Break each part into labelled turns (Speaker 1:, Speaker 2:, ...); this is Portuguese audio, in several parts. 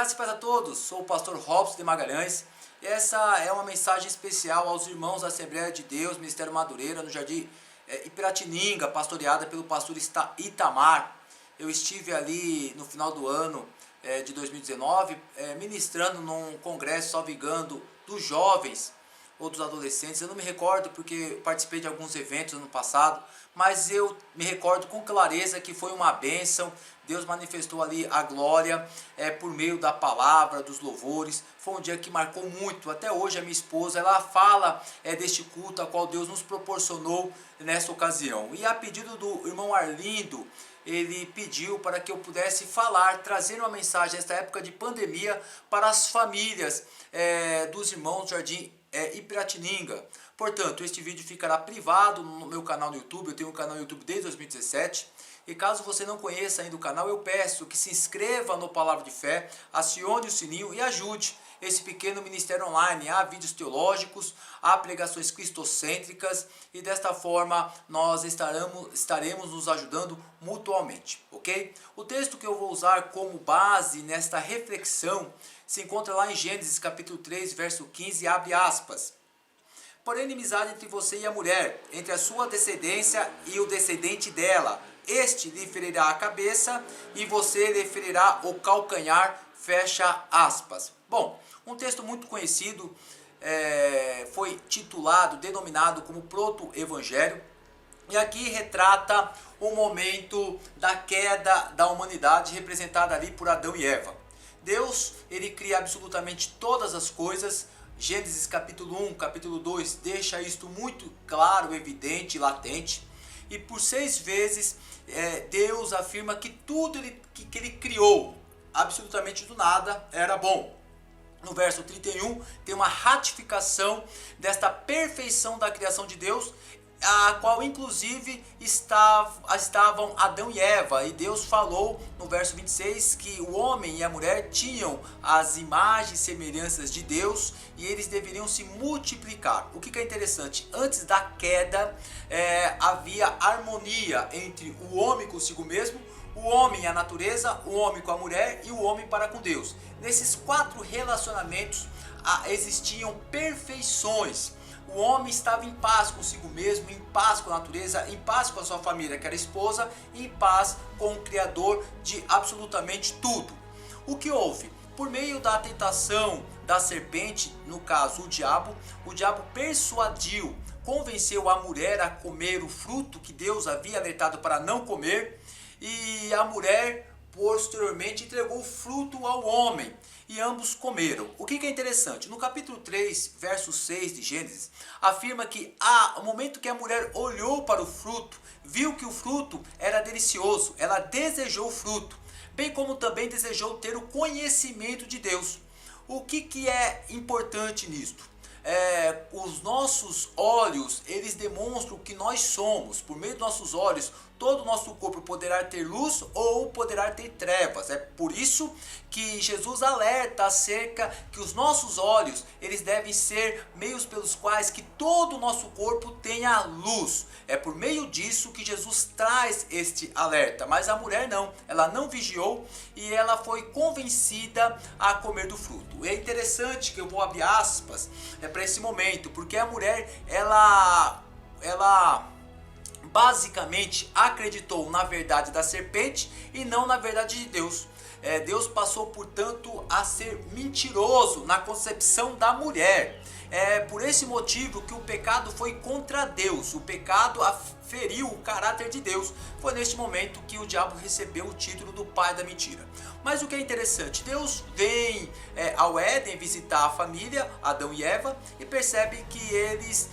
Speaker 1: Graças e paz a todos, sou o pastor Robson de Magalhães. Essa é uma mensagem especial aos irmãos da Assembleia de Deus, Ministério Madureira, no Jardim Ipiratininga, pastoreada pelo pastor Itamar. Eu estive ali no final do ano de 2019, ministrando num congresso, salvo engano, dos jovens ou dos adolescentes. Eu não me recordo porque participei de alguns eventos no passado, mas eu me recordo com clareza que foi uma bênção. Deus manifestou ali a glória por meio da palavra, dos louvores. Foi um dia que marcou muito. Até hoje a minha esposa, ela fala deste culto a qual Deus nos proporcionou nessa ocasião. E a pedido do irmão Arlindo, ele pediu para que eu pudesse falar, trazer uma mensagem nesta época de pandemia para as famílias dos irmãos do Jardim Ipiratininga. Portanto, este vídeo ficará privado no meu canal no YouTube. Eu tenho um canal no YouTube desde 2017. E caso você não conheça ainda o canal, eu peço que se inscreva no Palavra de Fé, acione o sininho e ajude esse pequeno ministério online. Há vídeos teológicos, há pregações cristocêntricas e desta forma nós estaremos nos ajudando mutuamente, ok? O texto que eu vou usar como base nesta reflexão se encontra lá em Gênesis capítulo 3, verso 15, abre aspas. Porém, inimizade entre você e a mulher, entre a sua descendência e o descendente dela. Este lhe ferirá a cabeça e você lhe ferirá o calcanhar, fecha aspas. Bom, um texto muito conhecido, foi titulado, denominado como proto-evangelho. E aqui retrata o momento da queda da humanidade, representada ali por Adão e Eva. Deus, ele cria absolutamente todas as coisas. Gênesis capítulo 1, capítulo 2 deixa isto muito claro, evidente, latente. E por 6 vezes Deus afirma que tudo que ele criou, absolutamente do nada, era bom. No verso 31 tem uma ratificação desta perfeição da criação de Deus, a qual inclusive estavam Adão e Eva, e Deus falou no verso 26 que o homem e a mulher tinham as imagens e semelhanças de Deus e eles deveriam se multiplicar. O que é interessante, antes da queda havia harmonia entre o homem consigo mesmo, o homem e a natureza, o homem com a mulher e o homem para com Deus. Nesses 4 relacionamentos existiam perfeições. O homem estava em paz consigo mesmo, em paz com a natureza, em paz com a sua família, que era a esposa, e em paz com o Criador de absolutamente tudo. O que houve? Por meio da tentação da serpente, no caso o diabo persuadiu, convenceu a mulher a comer o fruto que Deus havia alertado para não comer, e a mulher posteriormente entregou o fruto ao homem e ambos comeram. O que é interessante, no capítulo 3, verso 6 de Gênesis, afirma que no momento que a mulher olhou para o fruto, viu que o fruto era delicioso, ela desejou o fruto, bem como também desejou ter o conhecimento de Deus. O que é importante nisto? Os nossos olhos, eles demonstram o que nós somos. Por meio dos nossos olhos, todo o nosso corpo poderá ter luz ou poderá ter trevas. É por isso que Jesus alerta acerca que os nossos olhos, eles devem ser meios pelos quais que todo o nosso corpo tenha luz. É por meio disso que Jesus traz este alerta. Mas a mulher não, ela não vigiou e ela foi convencida a comer do fruto. É interessante que eu vou abrir aspas para esse momento, porque a mulher, ela basicamente acreditou na verdade da serpente e não na verdade de Deus. Deus passou, portanto, a ser mentiroso na concepção da mulher. É por esse motivo que o pecado foi contra Deus, o pecado feriu o caráter de Deus. Foi neste momento que o diabo recebeu o título do pai da mentira. Mas o que é interessante, Deus vem ao Éden visitar a família, Adão e Eva, e percebe que eles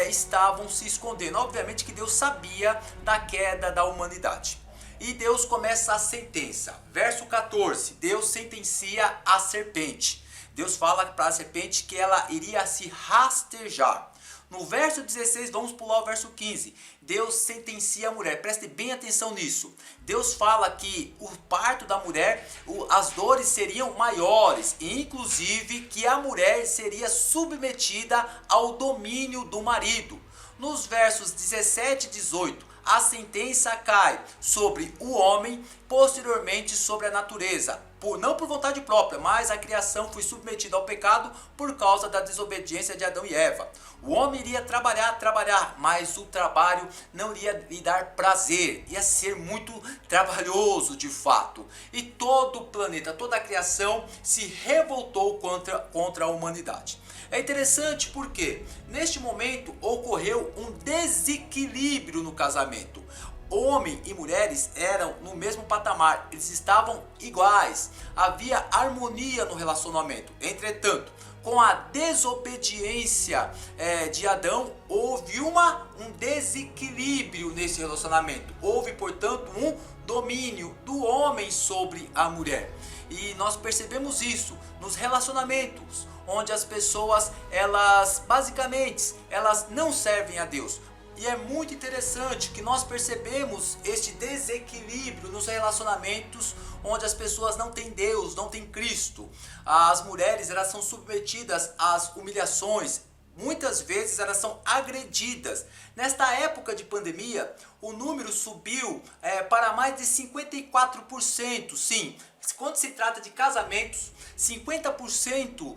Speaker 1: estavam se escondendo. Obviamente que Deus sabia da queda da humanidade. E Deus começa a sentença. Verso 14, Deus sentencia a serpente. Deus fala para a serpente que ela iria se rastejar. No verso 16, vamos pular o verso 15. Deus sentencia a mulher. Preste bem atenção nisso. Deus fala que o parto da mulher, as dores seriam maiores. E inclusive que a mulher seria submetida ao domínio do marido. Nos versos 17 e 18, a sentença cai sobre o homem, posteriormente sobre a natureza. não por vontade própria, mas a criação foi submetida ao pecado por causa da desobediência de Adão e Eva. O homem iria trabalhar, mas o trabalho não iria lhe dar prazer, ia ser muito trabalhoso de fato. E todo o planeta, toda a criação se revoltou contra a humanidade. É interessante porque neste momento ocorreu um desequilíbrio no casamento. Homem e mulheres eram no mesmo patamar, eles estavam iguais, havia harmonia no relacionamento. Entretanto, com a desobediência de Adão, houve um desequilíbrio nesse relacionamento. Houve, portanto, um domínio do homem sobre a mulher. E nós percebemos isso nos relacionamentos, onde as pessoas, elas não servem a Deus. E é muito interessante que nós percebemos este desequilíbrio nos relacionamentos onde as pessoas não têm Deus, não têm Cristo. As mulheres, elas são submetidas às humilhações, muitas vezes elas são agredidas. Nesta época de pandemia, o número subiu para mais de 54%. Sim, quando se trata de casamentos, 50%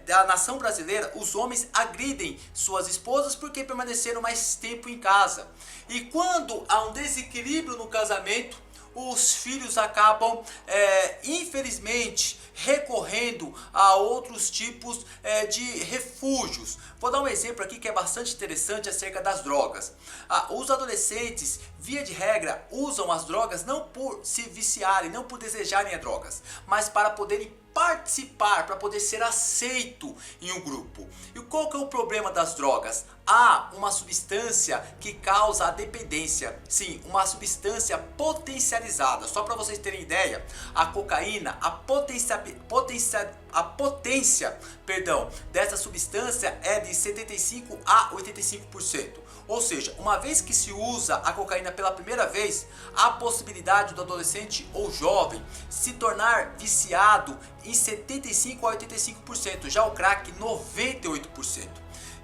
Speaker 1: da nação brasileira, os homens agridem suas esposas porque permaneceram mais tempo em casa. E quando há um desequilíbrio no casamento, os filhos acabam, infelizmente, recorrendo a outros tipos de refúgios. Vou dar um exemplo aqui que é bastante interessante acerca das drogas. Os adolescentes, via de regra, usam as drogas não por se viciarem, não por desejarem as drogas, mas para poderem participar, para poder ser aceito em um grupo. E qual que é o problema das drogas? Há uma substância que causa a dependência, sim, uma substância potencializada. Só para vocês terem ideia, a cocaína, a potência dessa substância é de 75 a 85%. Ou seja, uma vez que se usa a cocaína pela primeira vez, há a possibilidade do adolescente ou jovem se tornar viciado em 75 a 85%, já o crack 98%.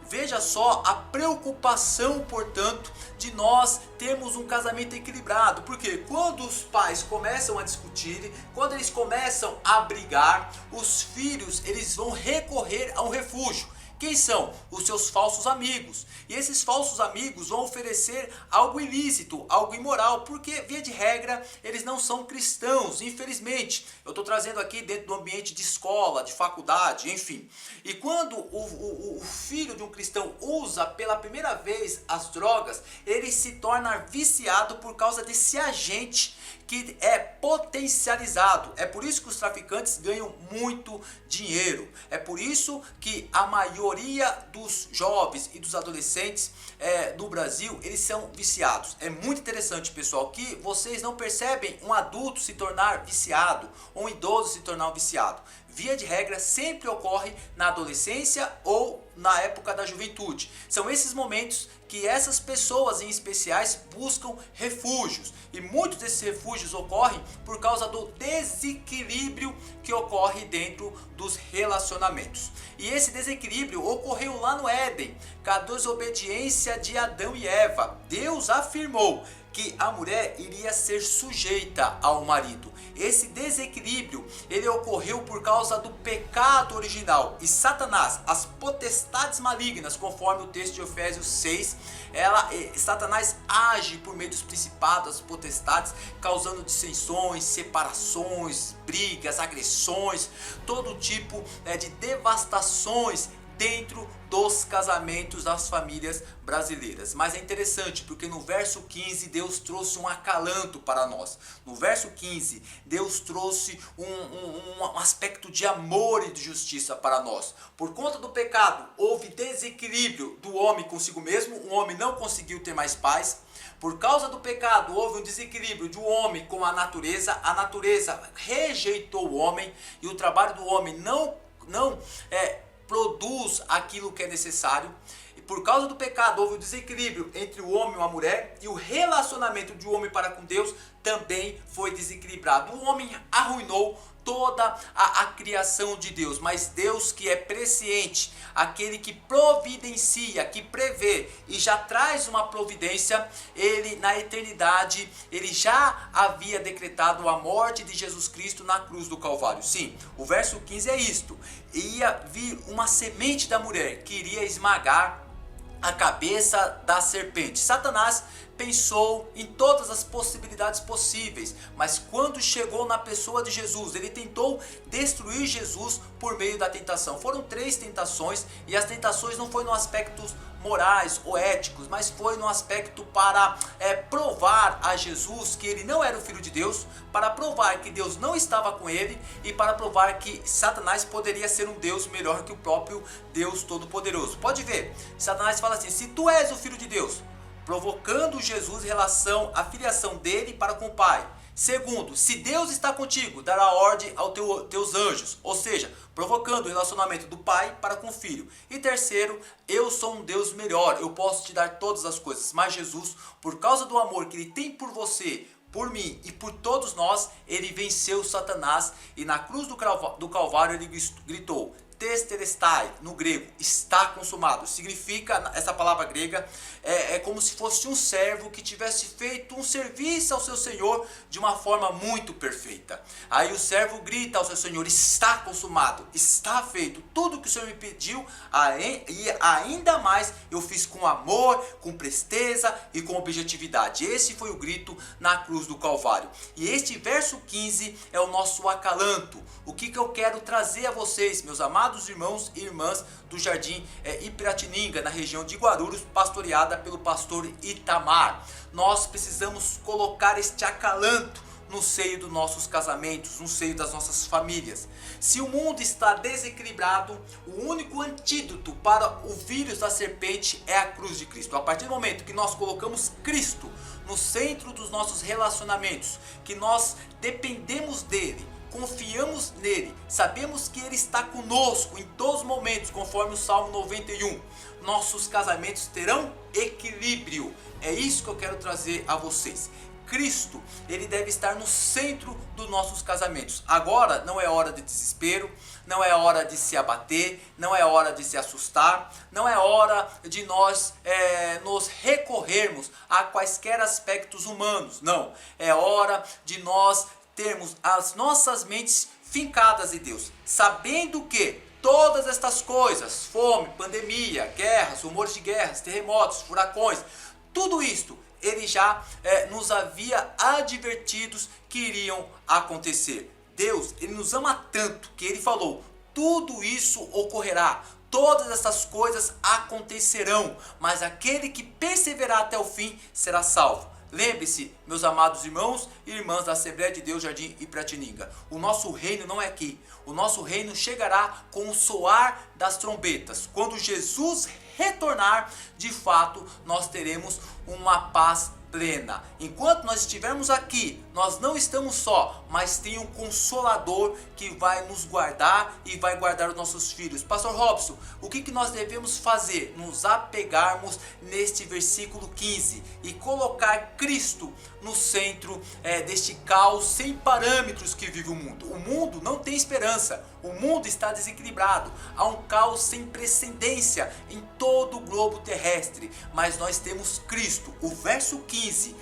Speaker 1: Veja só a preocupação, portanto, de nós termos um casamento equilibrado, porque quando os pais começam a discutir, quando eles começam a brigar, os filhos, eles vão recorrer a um refúgio. Quem são? Os seus falsos amigos. E esses falsos amigos vão oferecer algo ilícito, algo imoral, porque, via de regra, eles não são cristãos, infelizmente. Eu estou trazendo aqui dentro do ambiente de escola, de faculdade, enfim. E quando o filho de um cristão usa pela primeira vez as drogas, ele se torna viciado por causa desse agente que é potencializado. É por isso que os traficantes ganham muito dinheiro. É por isso que a maioria dos jovens e dos adolescentes do Brasil, eles são viciados. É muito interessante, pessoal, que vocês não percebem um adulto se tornar viciado ou um idoso se tornar um viciado. Via de regra, sempre ocorre na adolescência ou na época da juventude. São esses momentos que essas pessoas em especiais buscam refúgios. E muitos desses refúgios ocorrem por causa do desequilíbrio que ocorre dentro dos relacionamentos. E esse desequilíbrio ocorreu lá no Éden, com a desobediência de Adão e Eva. Deus afirmou que a mulher iria ser sujeita ao marido. Esse desequilíbrio, ele ocorreu por causa do pecado original. E Satanás, as potestades malignas, conforme o texto de Efésios 6, Satanás age por meio dos principados, das potestades, causando dissensões, separações, brigas, agressões, todo tipo de devastações dentro dos casamentos das famílias brasileiras. Mas é interessante porque no verso 15 Deus trouxe um acalanto para nós. No verso 15 Deus trouxe um aspecto de amor e de justiça para nós. Por conta do pecado houve desequilíbrio do homem consigo mesmo, o homem não conseguiu ter mais paz. Por causa do pecado houve um desequilíbrio do homem com a natureza rejeitou o homem e o trabalho do homem não produz aquilo que é necessário. E por causa do pecado houve um desequilíbrio entre o homem e a mulher, e o relacionamento de um homem para com Deus também foi desequilibrado. O homem arruinou toda a criação de Deus, mas Deus, que é presciente, aquele que providencia, que prevê e já traz uma providência, ele na eternidade, ele já havia decretado a morte de Jesus Cristo na cruz do Calvário. Sim, o verso 15 é isto: ia vir uma semente da mulher que iria esmagar a cabeça da serpente. Satanás pensou em todas as possibilidades possíveis, mas quando chegou na pessoa de Jesus, ele tentou destruir Jesus por meio da tentação. Foram 3 tentações, e as tentações não foi no aspecto morais ou éticos, mas foi no aspecto para provar a Jesus que ele não era o Filho de Deus, para provar que Deus não estava com ele e para provar que Satanás poderia ser um Deus melhor que o próprio Deus Todo-Poderoso. Pode ver, Satanás fala assim: se tu és o Filho de Deus, provocando Jesus em relação à filiação dele para com o Pai. Segundo, se Deus está contigo, dará ordem aos teus anjos, ou seja, provocando o relacionamento do Pai para com o Filho. E terceiro, eu sou um Deus melhor, eu posso te dar todas as coisas. Mas Jesus, por causa do amor que ele tem por você, por mim e por todos nós, ele venceu Satanás, e na cruz do Calvário ele gritou: Tetelestai, no grego, está consumado. Significa, essa palavra grega, é como se fosse um servo que tivesse feito um serviço ao seu senhor de uma forma muito perfeita. Aí o servo grita ao seu senhor: está consumado, está feito, tudo que o senhor me pediu, e ainda mais eu fiz com amor, com presteza e com objetividade. Esse foi o grito na cruz do Calvário. E este verso 15 é o nosso acalanto. O que eu quero trazer a vocês, meus amados irmãos e irmãs do Jardim Ipiratininga, na região de Guarulhos, pastoreada pelo pastor Itamar. Nós precisamos colocar este acalanto no seio dos nossos casamentos, no seio das nossas famílias. Se o mundo está desequilibrado, o único antídoto para o vírus da serpente é a cruz de Cristo. A partir do momento que nós colocamos Cristo no centro dos nossos relacionamentos, que nós dependemos dele, confiamos nele, sabemos que ele está conosco em todos os momentos, conforme o Salmo 91, nossos casamentos terão equilíbrio. É isso que eu quero trazer a vocês. Cristo, ele deve estar no centro dos nossos casamentos. Agora não é hora de desespero, não é hora de se abater, não é hora de se assustar, não é hora de nós nos recorrermos a quaisquer aspectos humanos. Não, é hora de nós termos as nossas mentes fincadas em Deus, sabendo que todas estas coisas, fome, pandemia, guerras, rumores de guerras, terremotos, furacões, tudo isto ele já nos havia advertidos que iriam acontecer. Deus, ele nos ama tanto que ele falou: tudo isso ocorrerá, todas essas coisas acontecerão, mas aquele que perseverar até o fim será salvo. Lembre-se, meus amados irmãos e irmãs da Assembleia de Deus Jardim Ipiratininga, o nosso reino não é aqui. O nosso reino chegará com o soar das trombetas. Quando Jesus retornar, de fato, nós teremos uma paz plena. Enquanto nós estivermos aqui, nós não estamos só, mas tem um Consolador que vai nos guardar e vai guardar os nossos filhos. Pastor Robson, o que nós devemos fazer? Nos apegarmos neste versículo 15 e colocar Cristo no centro deste caos sem parâmetros que vive o mundo. O mundo não tem esperança, o mundo está desequilibrado, há um caos sem precedência em todo o globo terrestre, mas nós temos Cristo. O verso 15,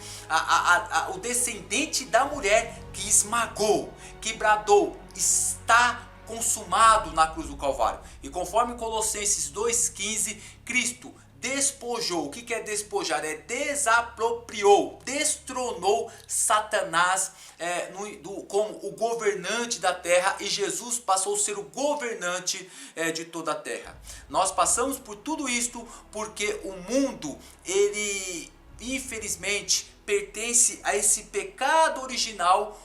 Speaker 1: o descendente da mulher que esmagou, que bradou, está consumado na cruz do Calvário. E conforme Colossenses 2,15, Cristo despojou. O que é despojar? É desapropriou, destronou Satanás como o governante da terra, e Jesus passou a ser o governante de toda a terra. Nós passamos por tudo isto porque o mundo, ele infelizmente pertence a esse pecado original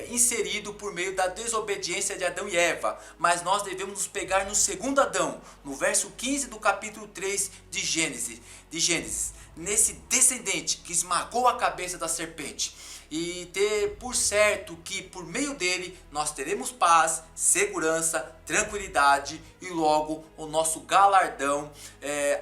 Speaker 1: inserido por meio da desobediência de Adão e Eva. Mas nós devemos nos pegar no segundo Adão, no verso 15 do capítulo 3 de Gênesis, nesse descendente que esmagou a cabeça da serpente, e ter por certo que por meio dele nós teremos paz, segurança, tranquilidade e logo o nosso galardão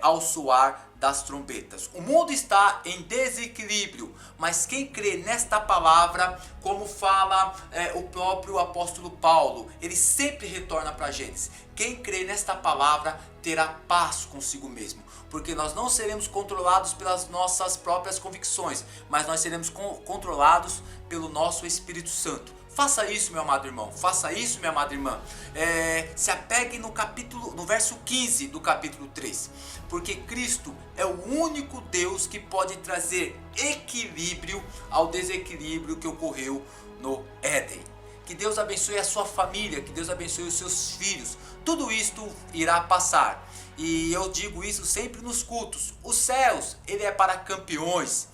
Speaker 1: ao soar das trombetas. O mundo está em desequilíbrio, mas quem crê nesta palavra, como fala o próprio apóstolo Paulo, ele sempre retorna para Gênesis. Quem crê nesta palavra terá paz consigo mesmo, porque nós não seremos controlados pelas nossas próprias convicções, mas nós seremos controlados pelo nosso Espírito Santo. Faça isso, meu amado irmão, faça isso, minha amada irmã. Se apegue no verso 15 do capítulo 3, porque Cristo é o único Deus que pode trazer equilíbrio ao desequilíbrio que ocorreu no Éden. Que Deus abençoe a sua família, que Deus abençoe os seus filhos. Tudo isto irá passar. E eu digo isso sempre nos cultos. Os céus, ele é para campeões,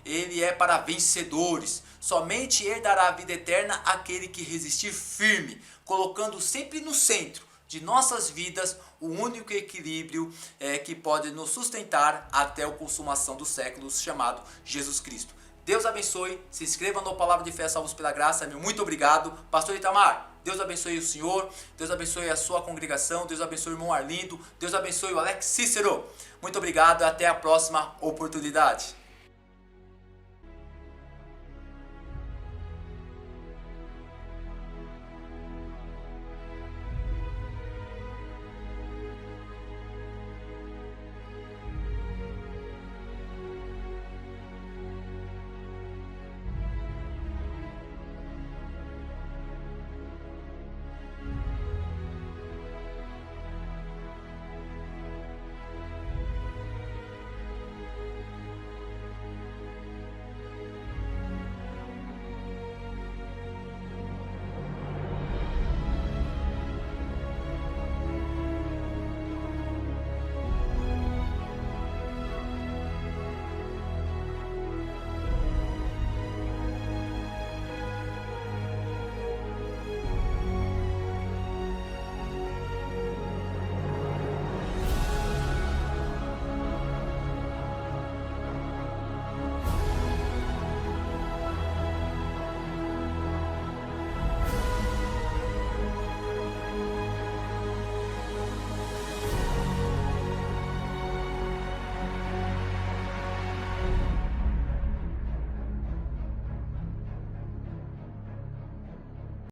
Speaker 1: ele é para vencedores. Somente ele dará a vida eterna àquele que resistir firme, colocando sempre no centro de nossas vidas o único equilíbrio que pode nos sustentar até a consumação dos séculos, chamado Jesus Cristo. Deus abençoe, se inscreva no Palavra de Fé Salvos pela Graça, meu muito obrigado. Pastor Itamar, Deus abençoe o senhor, Deus abençoe a sua congregação, Deus abençoe o irmão Arlindo, Deus abençoe o Alex Cícero. Muito obrigado e até a próxima oportunidade.